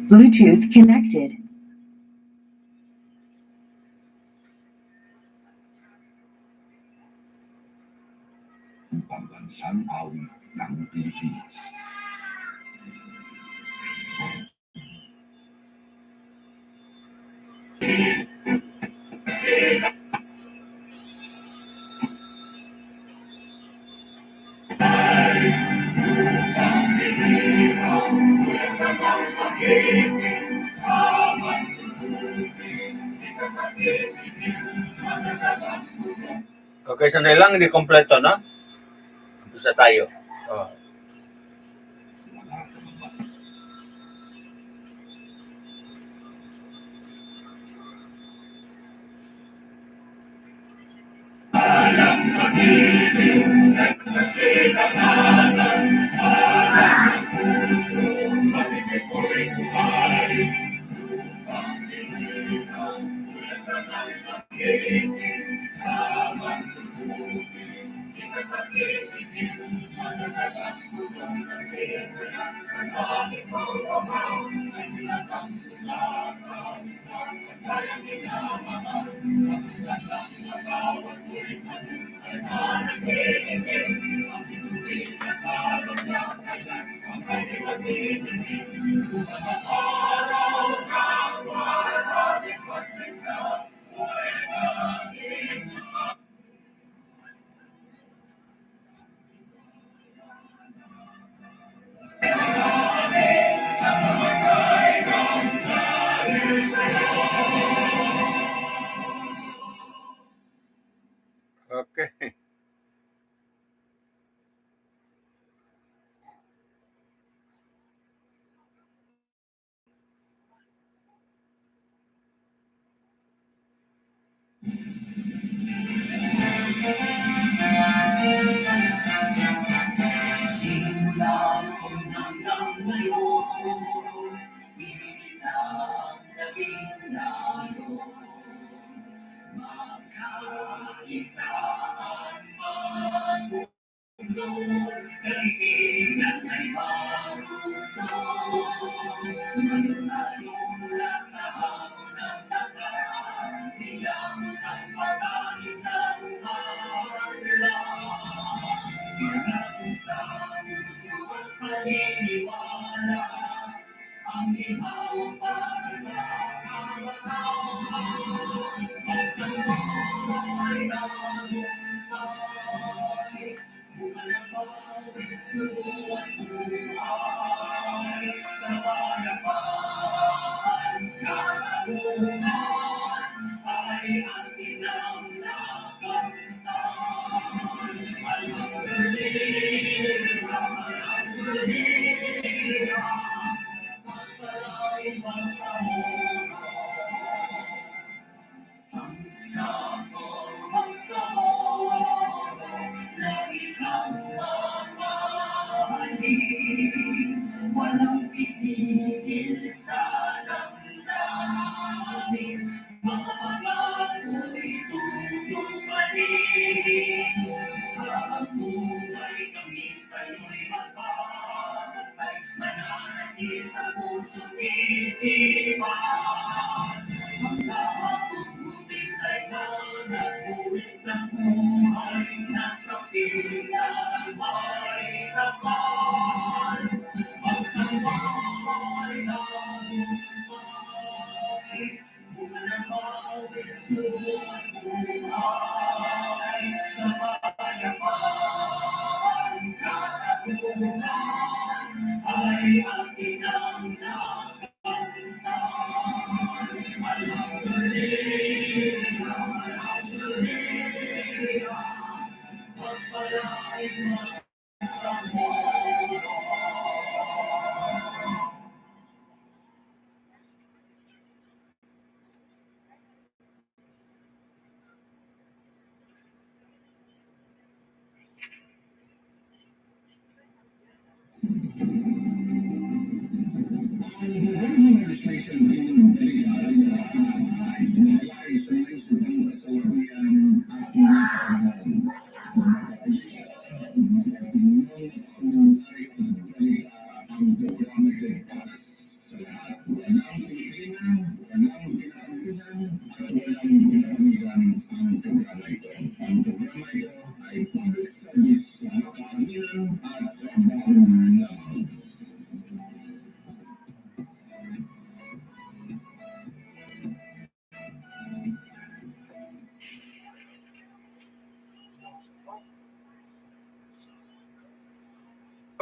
Bluetooth connected. Ang pambansang awit ng Pilipinas. Okay, sanay lang, hindi kompleto, no? Umpisa tayo. Oh. Okay.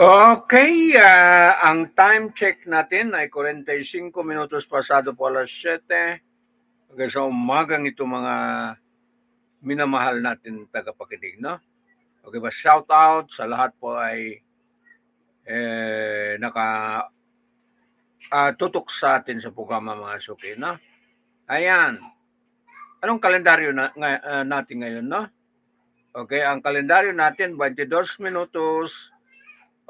Okay, ang time check natin ay 45 minutos pasado po alas 7. Okay, sa umagang ito mga minamahal natin tagapakinig, no? Okay ba, shout out sa lahat po ay tutok sa atin sa programa mga suki, no? Ayan. Anong kalendaryo natin ngayon, no? Okay, ang kalendaryo natin 22 minutos.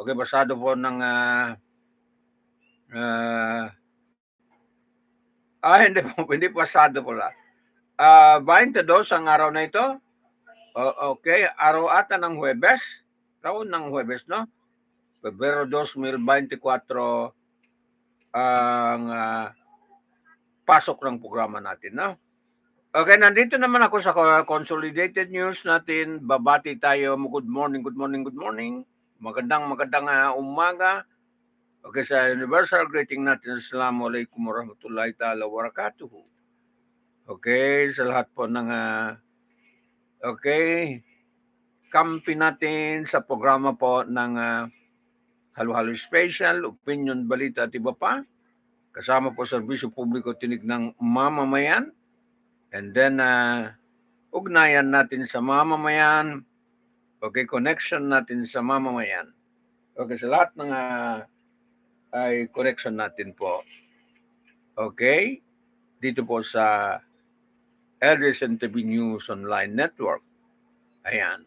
Okay, basado po ng hindi po, hindi pasado po lang. 22 ang araw na ito. Okay, araw ata ng Huwebes. Taon ng Huwebes, no? Pebrero 2024 ang pasok ng programa natin, no? Okay, nandito naman ako sa Consolidated News natin. Babati tayo. Good morning, good morning, good morning. Magandang umaga. Okay, sa universal greeting natin. Assalamualaikum warahmatullahi ta'ala wabarakatuh. Okay, sa lahat po ng kampi natin sa programa po ng Halo-Halo Special, Opinion, Balita at iba pa. Kasama po serbisyo publiko tinig ng mamamayan. And then, ugnayan natin sa mamamayan. Okay, connection natin sa mamamayan. Okay, sa lahat ng ay connection natin po. Okay, dito po sa ADLSNTV News Online Network. Ayan.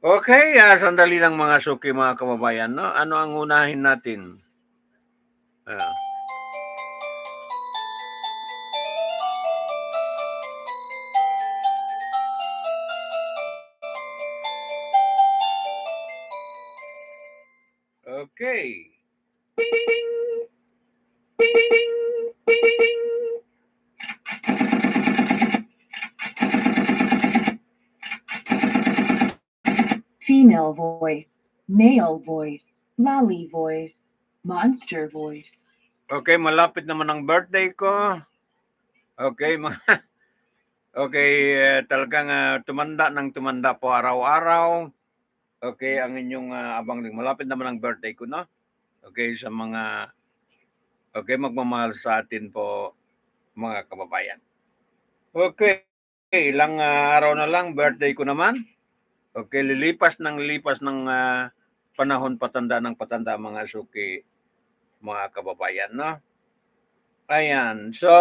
Okay, sandali lang mga suki, mga kababayan, no? Ano ang unahin natin? Okay. Female voice, male voice, lolly voice, monster voice. Okay, malapit naman ang birthday ko. Okay, okay, talagang tumanda po araw-araw. Okay, ang inyong abang malapit naman ang birthday ko, no? Okay, sa mga magmamahal sa atin po, mga kababayan. Okay, ilang araw na lang, birthday ko naman. Okay, lilipas ng panahon, patanda ng patanda, mga suki, mga kababayan, no? Ayan, so,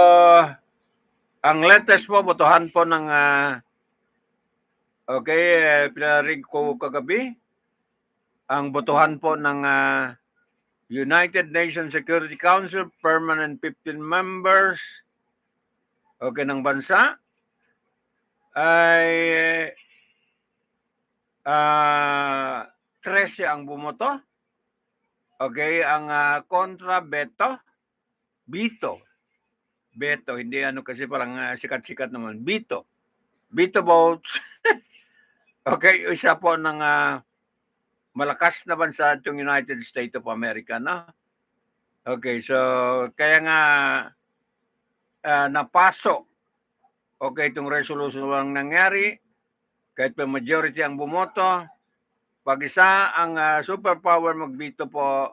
ang latest po, botohan po ng, pinarig ko kagabi, ang botohan po ng United Nations Security Council, permanent 15 members, ng bansa, ay 13 ang bumoto. Okay, ang kontra veto, hindi kasi parang sikat-sikat naman, veto votes. Okay, isa po ng malakas na bansa itong United States of America, no? Okay, so kaya nga napaso. Okay, itong resolution lang nangyari, kahit pa majority ang bumoto, pag isa ang superpower mag-veto po,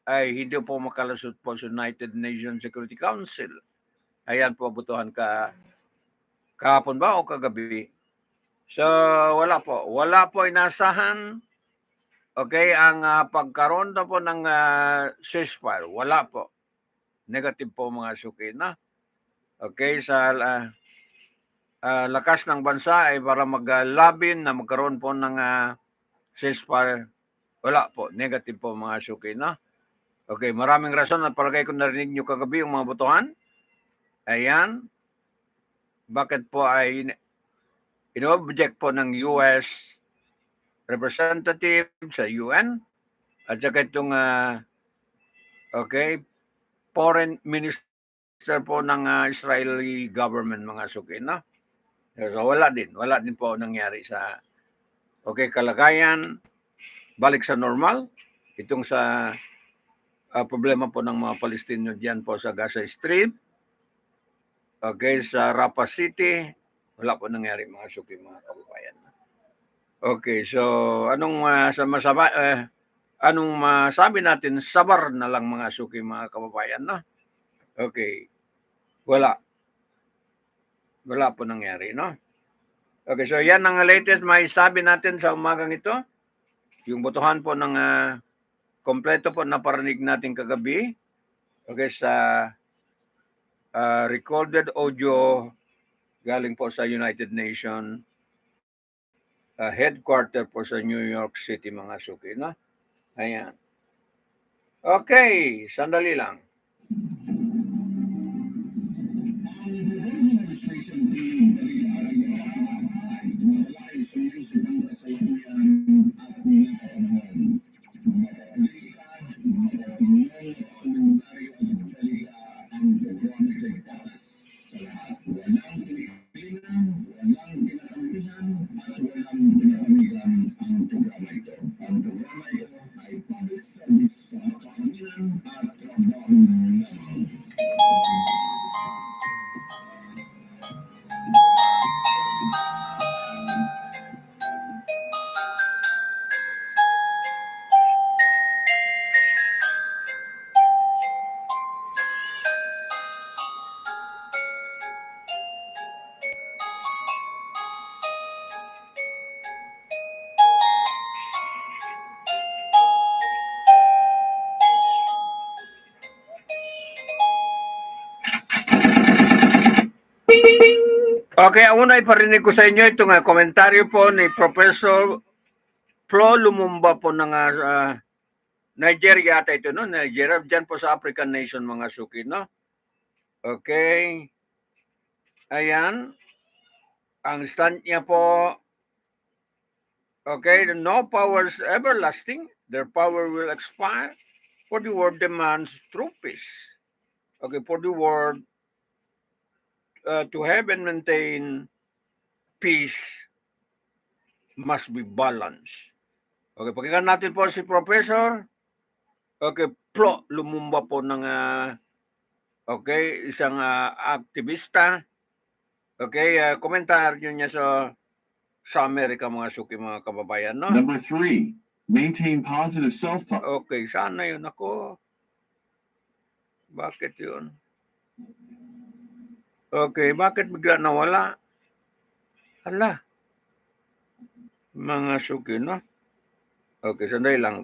ay hindi po makalusot po sa United Nations Security Council. Ayan po, botohan kahapon ba o kagabi? So, wala po inasahan. Okay, ang pagkaroon na po ng ceasefire, wala po. Negative po mga suki, na. Okay, sa lakas ng bansa ay para maglabin na magkaroon po ng ceasefire, wala po. Negative po mga suki, na. Okay, maraming rason at palagay ko narinig nyo kagabi yung mga botohan. Ayan. Bakit po ay in-object po ng US representative sa UN at saka itong foreign minister po ng Israeli government, mga suki, no? So wala din po nangyari sa kalagayan, balik sa normal itong sa problema po ng mga Palestino diyan po sa Gaza Strip. Okay, sa Rafah City, wala po nangyari mga suki, mga kababayan. Okay, so anong sa masama, anong masabi natin, sabar na lang mga suki, mga kababayan, no? Okay. Wala po nangyari, no? Okay, so yan ang latest may sabi natin sa umagang ito. Yung botohan po ng kompleto po na parinig natin kagabi. Okay, sa recorded audio galing po sa United Nations headquarter po sa New York City, mga suki, no? Ayan. Okay, sandali lang. Okay, ang una iparinig ko sa inyo itong komentaryo po ni Professor Flo Lumumba po ng Nigeria ata ito, no? Nigeria, dyan po sa African nation, mga suki, no? Okay. Ayan. Ang stand niya po, okay, no powers everlasting, their power will expire, for the world demands true peace. Okay, for the world to have and maintain peace must be balanced. Okay, pakinggan natin po si Professor. Okay, Flo Lumumba po ng okay, isang aktivista. Okay, komentaryo niya sa Amerika, mga suki, mga kababayan, no? Number 3, maintain positive self-talk. Okay, sana yun ako. Bakit yun? Okay, bakit bigla nawala? Hala. Mga suki, no? Okay, sandali lang.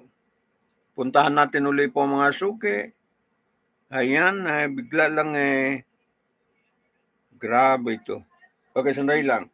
Puntahan natin uli po, mga suki. Ayan, bigla lang grabe ito. Okay, sandali lang.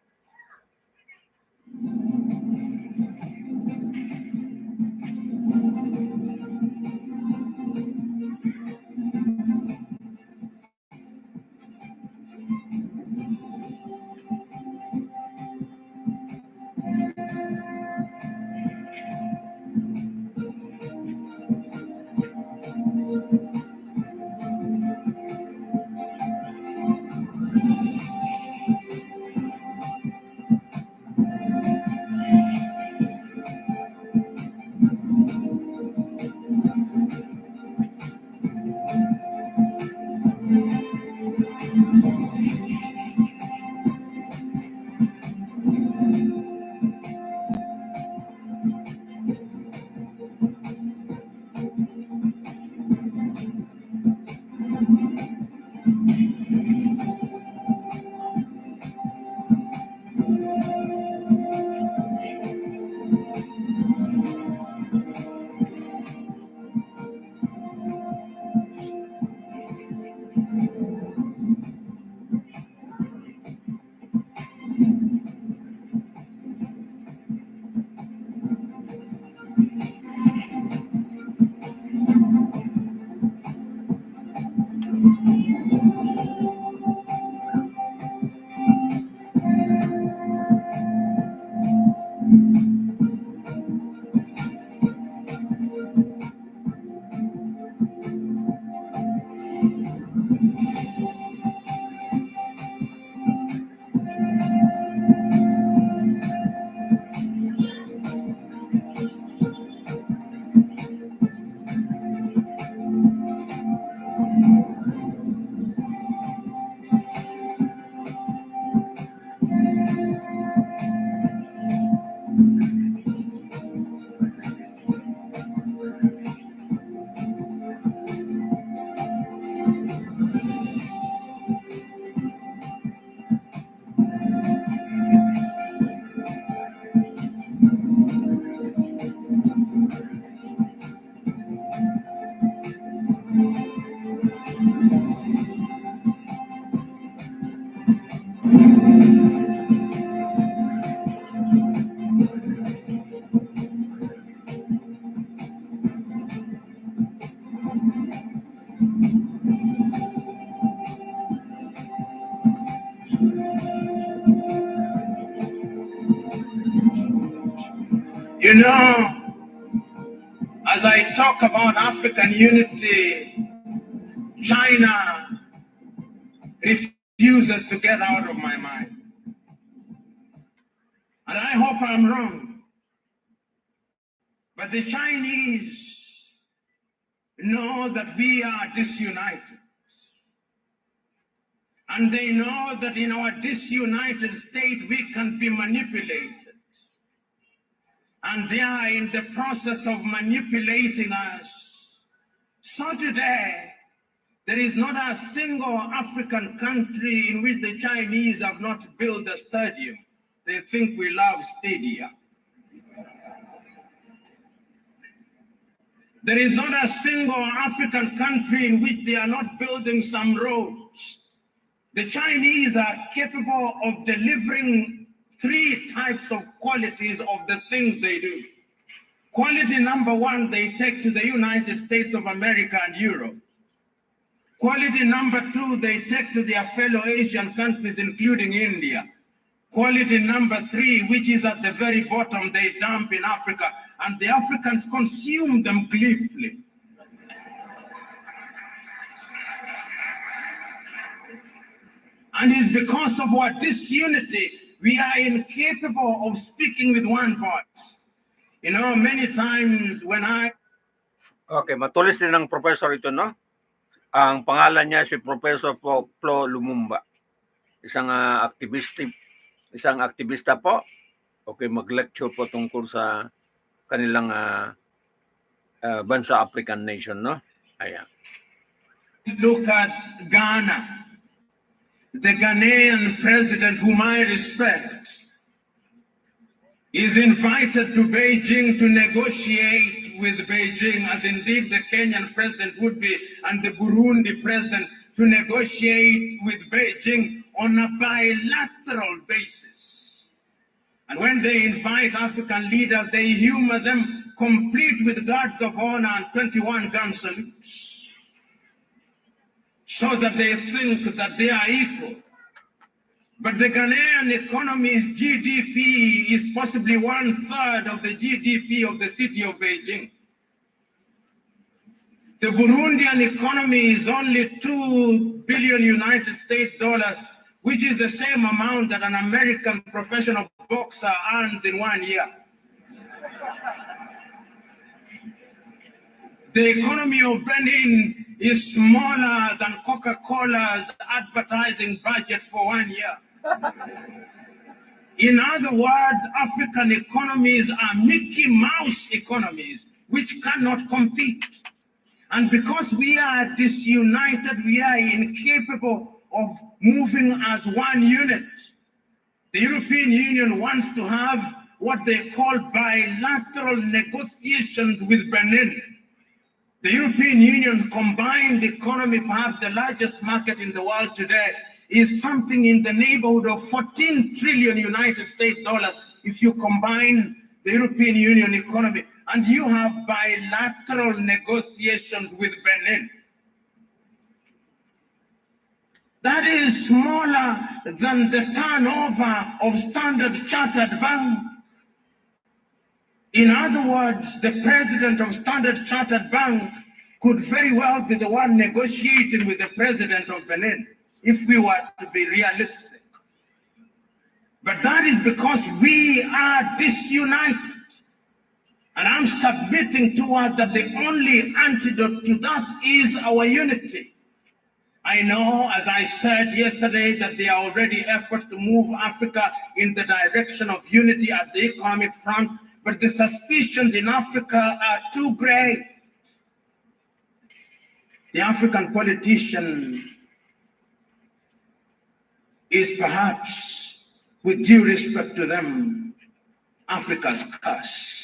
You know, as I talk about African unity, China refuses to get out of my mind. And I hope I'm wrong. But the Chinese know that we are disunited. And they know that in our disunited state, we can be manipulated. And they are in the process of manipulating us. So today, there is not a single African country in which the Chinese have not built a stadium. They think we love stadia. There is not a single African country in which they are not building some roads. The Chinese are capable of delivering 3 types of qualities of the things they do. Quality number 1, they take to the United States of America and Europe. Quality number 2, they take to their fellow Asian countries, including India. Quality number 3, which is at the very bottom, they dump in Africa, and the Africans consume them gleefully. And it's because of our disunity, we are incapable of speaking with one voice. You know, many times when Okay, matulis din ng professor ito, no? Ang pangalan niya si Professor Flo Lumumba. Isang aktivista po. Okay, mag-lecture po tungkol sa kanilang bansa African nation, no? Ayan. Look at Ghana. The Ghanaian president, whom I respect, is invited to Beijing to negotiate with Beijing, as indeed the Kenyan president would be, and the Burundi president, to negotiate with Beijing on a bilateral basis. And when they invite African leaders, they humor them, complete with guards of honor and 21 gun salutes, so that they think that they are equal. But the Ghanaian economy's GDP is possibly 1/3 of the GDP of the city of Beijing. The Burundian economy is only 2 billion United States dollars, which is the same amount that an American professional boxer earns in 1 year. The economy of Benin is smaller than Coca-Cola's advertising budget for 1 year. In other words, African economies are Mickey Mouse economies, which cannot compete. And because we are disunited, we are incapable of moving as one unit. The European Union wants to have what they call bilateral negotiations with Benin. The European Union's combined economy, perhaps the largest market in the world today, is something in the neighborhood of 14 trillion United States dollars if you combine the European Union economy, and you have bilateral negotiations with Benin. That is smaller than the turnover of Standard Chartered Bank. In other words, the president of Standard Chartered Bank could very well be the one negotiating with the president of Benin, if we were to be realistic. But that is because we are disunited. And I'm submitting to us that the only antidote to that is our unity. I know, as I said yesterday, that there are already efforts to move Africa in the direction of unity at the economic front, but the suspicions in Africa are too great. The African politician is perhaps, with due respect to them, Africa's curse.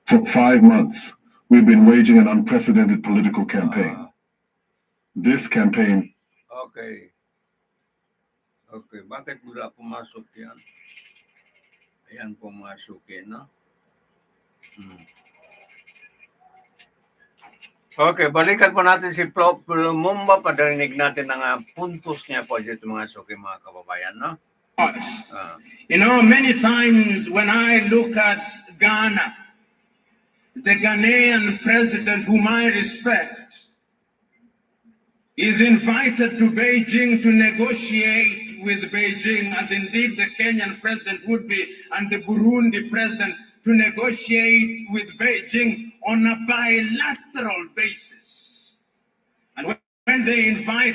For 5 months, we've been waging an unprecedented political campaign. This campaign... Okay. Bakit wala pumasok yan? Ayan, pumasok yan, no? Okay, balikan po natin si Lumumba. Padarinig natin ang puntos niya po dito mga suki, mga kababayan, no? You know, many times when I look at Ghana, the Ghanaian president, whom I respect, is invited to Beijing to negotiate with Beijing, as indeed the Kenyan president would be, and the Burundi president to negotiate with Beijing on a bilateral basis. And when they invite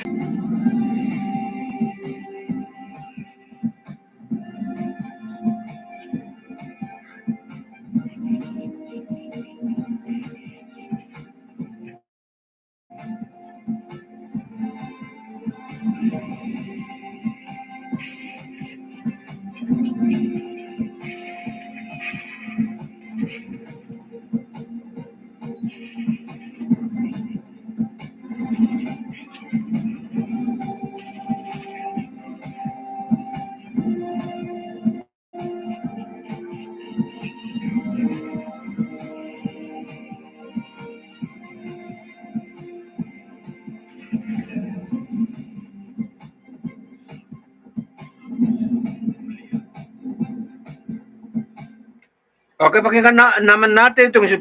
Okay, pakinggan naman natin itong si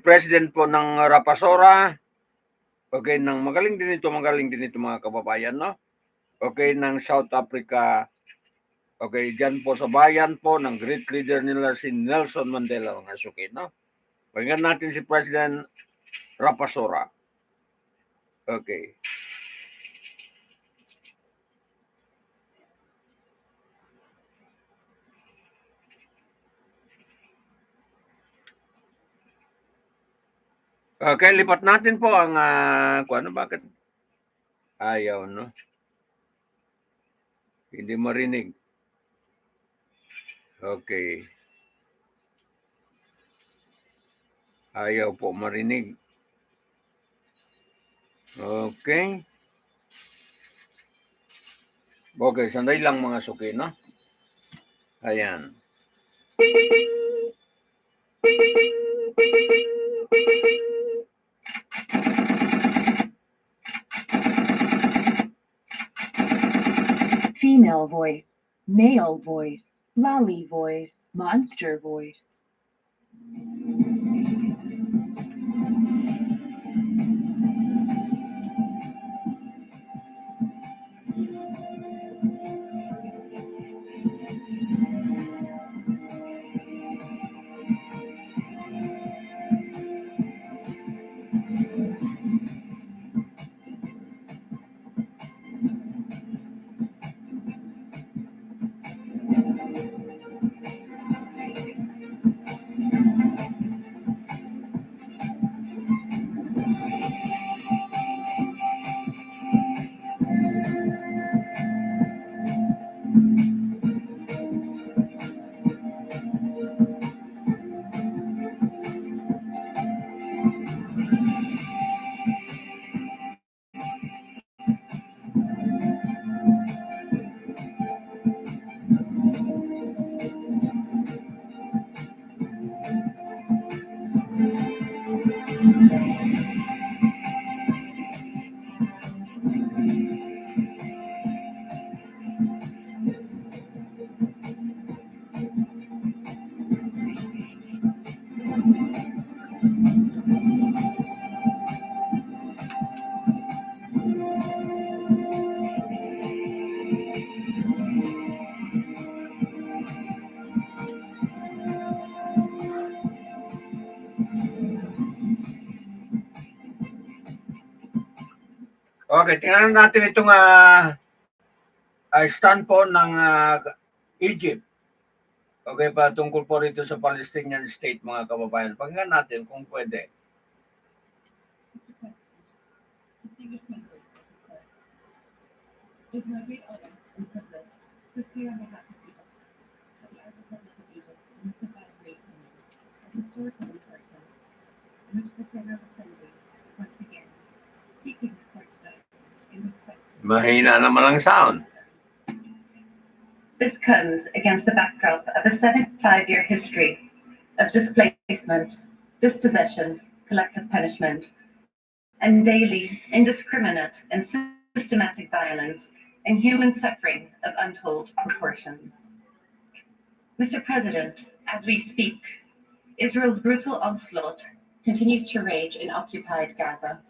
President po ng Rapasora. Okay, magaling din ito mga kababayan, no? Okay, ng South Africa. Okay, dyan po sa bayan po ng great leader nila si Nelson Mandela, mga suki, no? Pakinggan natin si President Rapasora. Okay. Okay, lipat natin po ang bakit ayaw, no? Hindi marinig. Okay. Ayaw po marinig. Okay. Okay, sandali lang mga suki, no? Ayan. Female voice, male voice, lolly voice, monster voice. Okay, tingnan natin itong stand po ng Egypt. Okay pa tungkol po rito sa Palestinian state, mga kababayan. Pakinggan natin kung pwede. It's my great honor and privilege to appear on behalf of people at the Arab Republic of Egypt in this event great meeting, a historical person in which the General Assembly once again seeking the court's judgment in respect to Mahina naman ang sound. This comes against the backdrop of a 75-year history of displacement, dispossession, collective punishment, and daily, indiscriminate, and systematic violence and human suffering of untold proportions. Mr. President, as we speak, Israel's brutal onslaught continues to rage in occupied Gaza,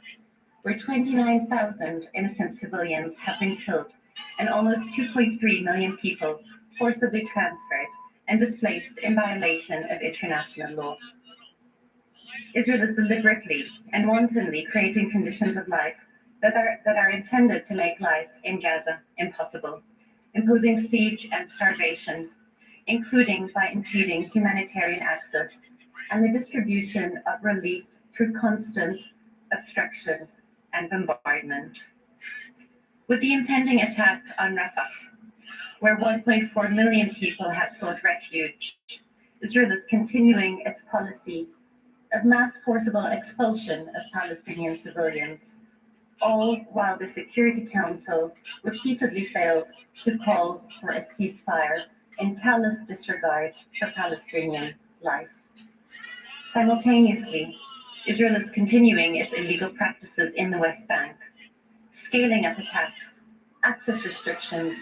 where 29,000 innocent civilians have been killed and almost 2.3 million people forcibly transferred and displaced in violation of international law. Israel is deliberately and wantonly creating conditions of life that are intended to make life in Gaza impossible, imposing siege and starvation, including by impeding humanitarian access and the distribution of relief through constant obstruction and bombardment. With the impending attack on Rafah, where 1.4 million people have sought refuge, Israel is continuing its policy of mass forcible expulsion of Palestinian civilians, all while the Security Council repeatedly fails to call for a ceasefire in callous disregard for Palestinian life. Simultaneously, Israel is continuing its illegal practices in the West Bank, scaling up attacks, access restrictions,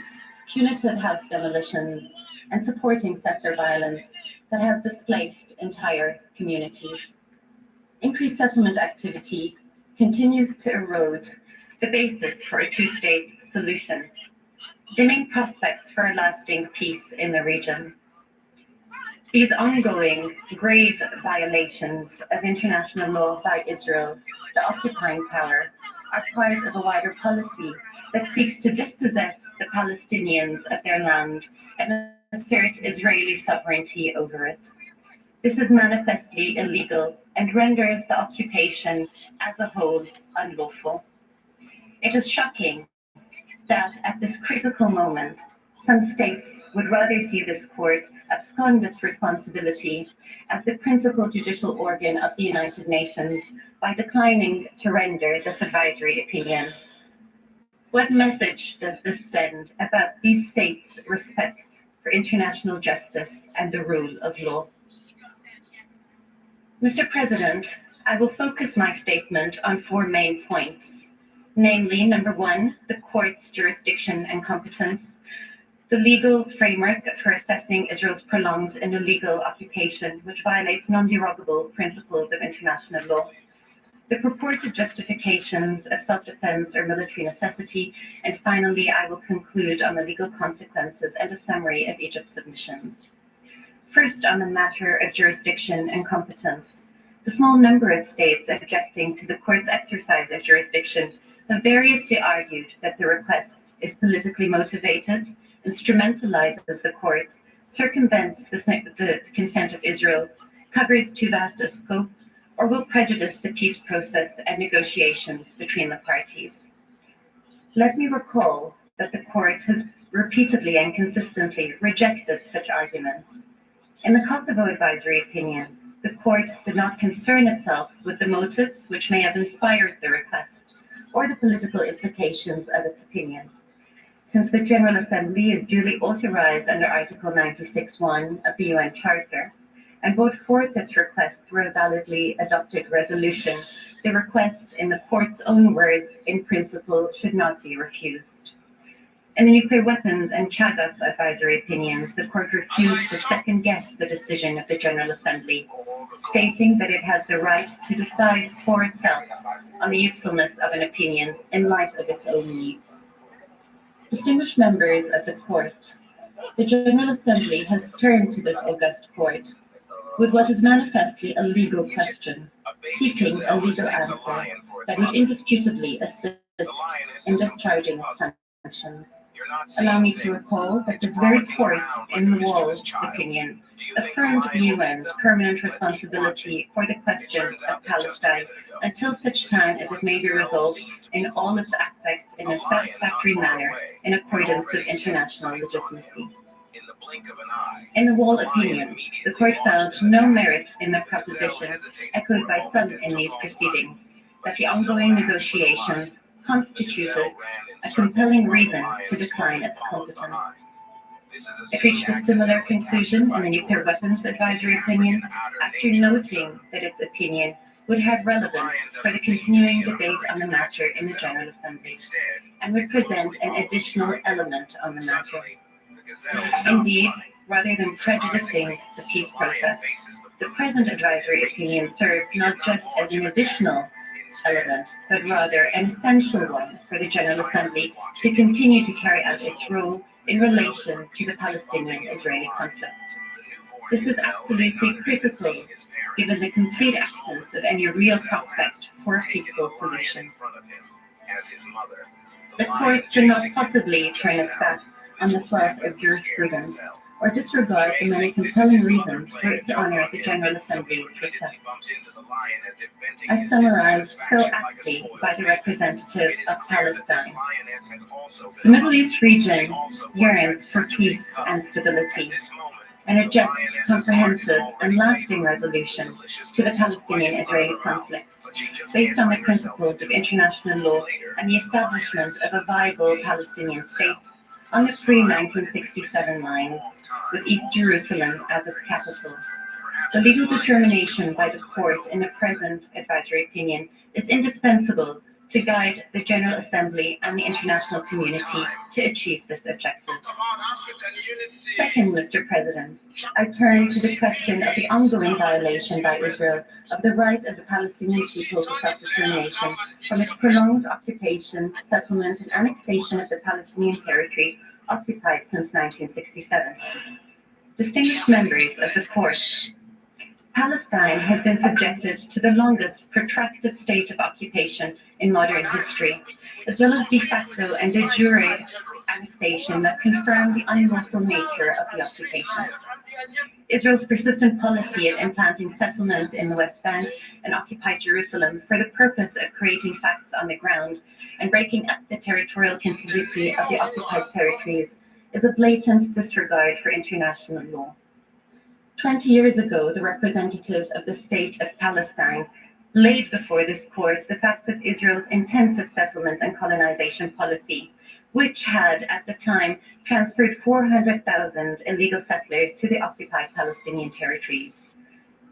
punitive house demolitions, and supporting settler violence that has displaced entire communities. Increased settlement activity continues to erode the basis for a two-state solution, dimming prospects for a lasting peace in the region. These ongoing grave violations of international law by Israel, the occupying power, are part of a wider policy that seeks to dispossess the Palestinians of their land and assert Israeli sovereignty over it. This is manifestly illegal and renders the occupation as a whole unlawful. It is shocking that at this critical moment, some states would rather see this court abscond its responsibility as the principal judicial organ of the United Nations by declining to render this advisory opinion. What message does this send about these states' respect for international justice and the rule of law? Mr. President, I will focus my statement on four main points, namely, number one, the court's jurisdiction and competence, the legal framework for assessing Israel's prolonged and illegal occupation, which violates non-derogable principles of international law, the purported justifications of self-defense or military necessity, and finally, I will conclude on the legal consequences and a summary of Egypt's submissions. First, on the matter of jurisdiction and competence, the small number of states objecting to the court's exercise of jurisdiction have variously argued that the request is politically motivated, instrumentalizes the court, circumvents the consent of Israel, covers too vast a scope, or will prejudice the peace process and negotiations between the parties. Let me recall that the court has repeatedly and consistently rejected such arguments. In the Kosovo advisory opinion, the court did not concern itself with the motives which may have inspired the request or the political implications of its opinion. Since the General Assembly is duly authorized under Article 96(1) of the UN Charter and brought forth its request through a validly adopted resolution, the request, in the court's own words, in principle, should not be refused. In the nuclear weapons and Chagas advisory opinions, the court refused to second-guess the decision of the General Assembly, stating that it has the right to decide for itself on the usefulness of an opinion in light of its own needs. Distinguished members of the court, the General Assembly has turned to this august court with what is manifestly a legal question, seeking a legal answer that would indisputably assist in discharging its functions. Allow me to recall that this very court, in the Wall opinion, affirmed the UN's permanent responsibility for the question of Palestine until such time as it may be resolved in all its aspects in a satisfactory manner in accordance with international legitimacy. In the Wall opinion, the court found no merit in the proposition, echoed by some in these proceedings, that the ongoing negotiations constituted a compelling reason to decline its competence. It reached a similar conclusion in the nuclear weapons advisory opinion after noting that its opinion would have relevance for the continuing debate on the matter in the General Assembly and would present an additional element on the matter. Indeed, rather than prejudicing the peace process, the present advisory opinion serves not just as an additional element, but rather an essential one for the General Assembly to continue to carry out its role in relation to the Palestinian-Israeli conflict. This is absolutely critical given the complete absence of any real prospect for a peaceful solution. The court cannot possibly turn its back on the swath of jurisprudence or disregard the many compelling reasons for it to honor the General Assembly's request. As summarized so aptly by the representative of Palestine, the Middle East region yearns for peace and stability, and a just, comprehensive, and lasting resolution to the Palestinian-Israeli conflict, based on the principles of international law and the establishment of a viable Palestinian state on the pre-1967 lines, with East Jerusalem as its capital. The legal determination by the court in the present advisory opinion is indispensable to guide the General Assembly and the international community to achieve this objective. Second, Mr. President, I turn to the question of the ongoing violation by Israel of the right of the Palestinian people to self-determination from its prolonged occupation, settlement, and annexation of the Palestinian territory occupied since 1967. Distinguished members of the court, Palestine has been subjected to the longest protracted state of occupation in modern history, as well as de facto and de jure annexation that confirm the unlawful nature of the occupation. Israel's persistent policy of implanting settlements in the West Bank and occupied Jerusalem for the purpose of creating facts on the ground and breaking up the territorial continuity of the occupied territories is a blatant disregard for international law. 20 years ago, the representatives of the State of Palestine laid before this court the facts of Israel's intensive settlement and colonization policy, which had, at the time, transferred 400,000 illegal settlers to the occupied Palestinian territories.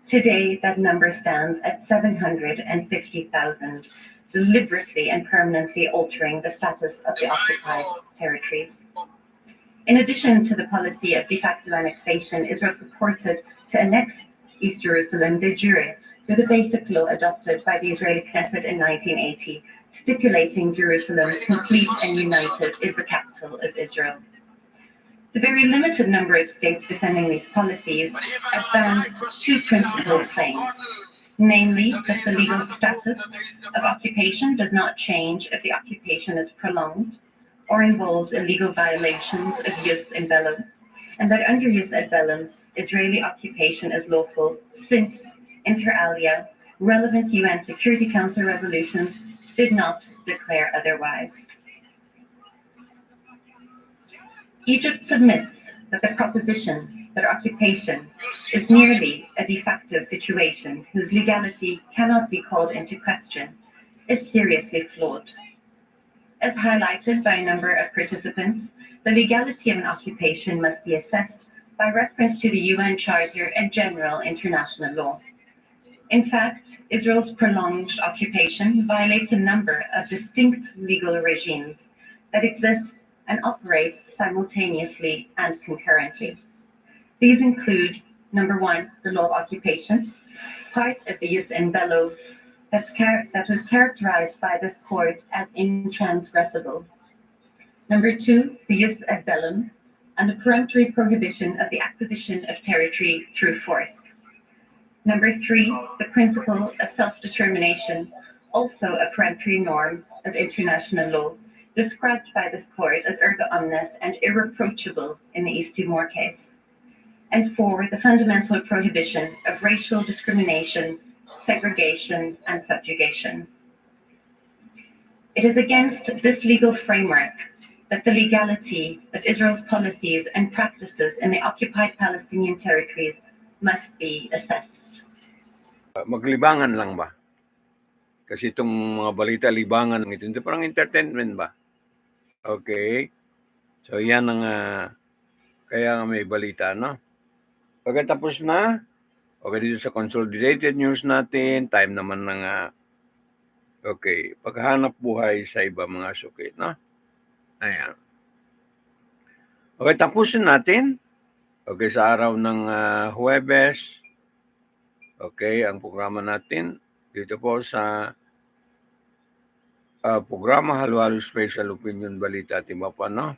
Today, that number stands at 750,000, deliberately and permanently altering the status of the occupied territories. In addition to the policy of de facto annexation, Israel purported to annex East Jerusalem de jure through the basic law adopted by the Israeli Knesset in 1980, stipulating Jerusalem, complete and united, is the capital of Israel. The very limited number of states defending these policies advance two principal claims, namely that the legal status of occupation does not change if the occupation is prolonged or involves illegal violations of jus in bellum, and that under jus ad bellum, Israeli occupation is lawful since, inter alia, relevant UN Security Council resolutions did not declare otherwise. Egypt submits that the proposition that occupation is merely a de facto situation whose legality cannot be called into question is seriously flawed. As highlighted by a number of participants, the legality of an occupation must be assessed by reference to the UN Charter and general international law. In fact, Israel's prolonged occupation violates a number of distinct legal regimes that exist and operate simultaneously and concurrently. These include, number one, the law of occupation, part of the jus in bello that was characterized by this court as intransgressible. Number two, the jus ad bellum, and the peremptory prohibition of the acquisition of territory through force. Number three, the principle of self-determination, also a peremptory norm of international law, described by this court as erga omnes and irreproachable in the East Timor case. And four, the fundamental prohibition of racial discrimination, segregation, and subjugation. It is against this legal framework that the legality of Israel's policies and practices in the occupied Palestinian territories must be assessed. Maglibangan lang ba? Kasi itong mga balita, libangan ng ito. Hindi parang entertainment ba? Okay. So yan ang kaya may balita, no? Pagkatapos na, Okay, dito sa Consolidated News natin, time naman ng paghahanap buhay sa iba mga suki, no? Ayan. Okay, tapusin natin. Okay, sa araw ng Huwebes, okay, ang programa natin dito po sa programa Halo-Halo Special Opinion Balita at iba pa, no?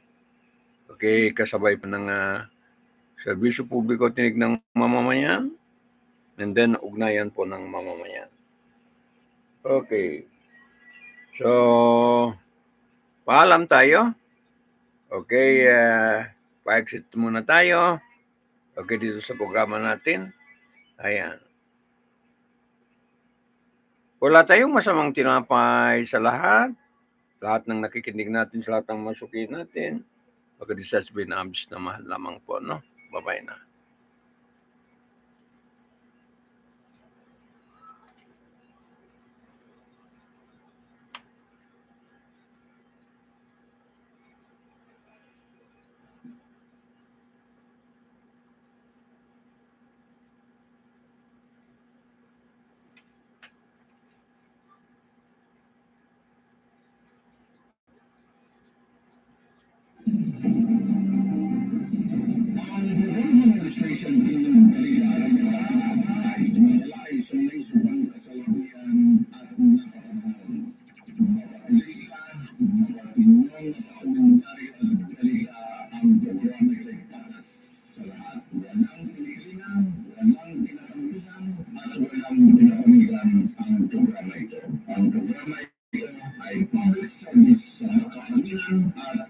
Okay, kasabay pa ng serbisyo publiko tinig ng mamamayan and then ugnayan po ng mamamayan. Okay. So, paalam tayo. Okay, pa-exit muna tayo. Okay, dito sa programa natin. Ayan. Wala tayong masamang tinapay sa lahat. Lahat ng nakikinig natin sa lahat ng masuki natin. Okay, this has been Abs na mahal lamang po, no? Bye-bye na. Ang programa ito ay public service sa makahamilan at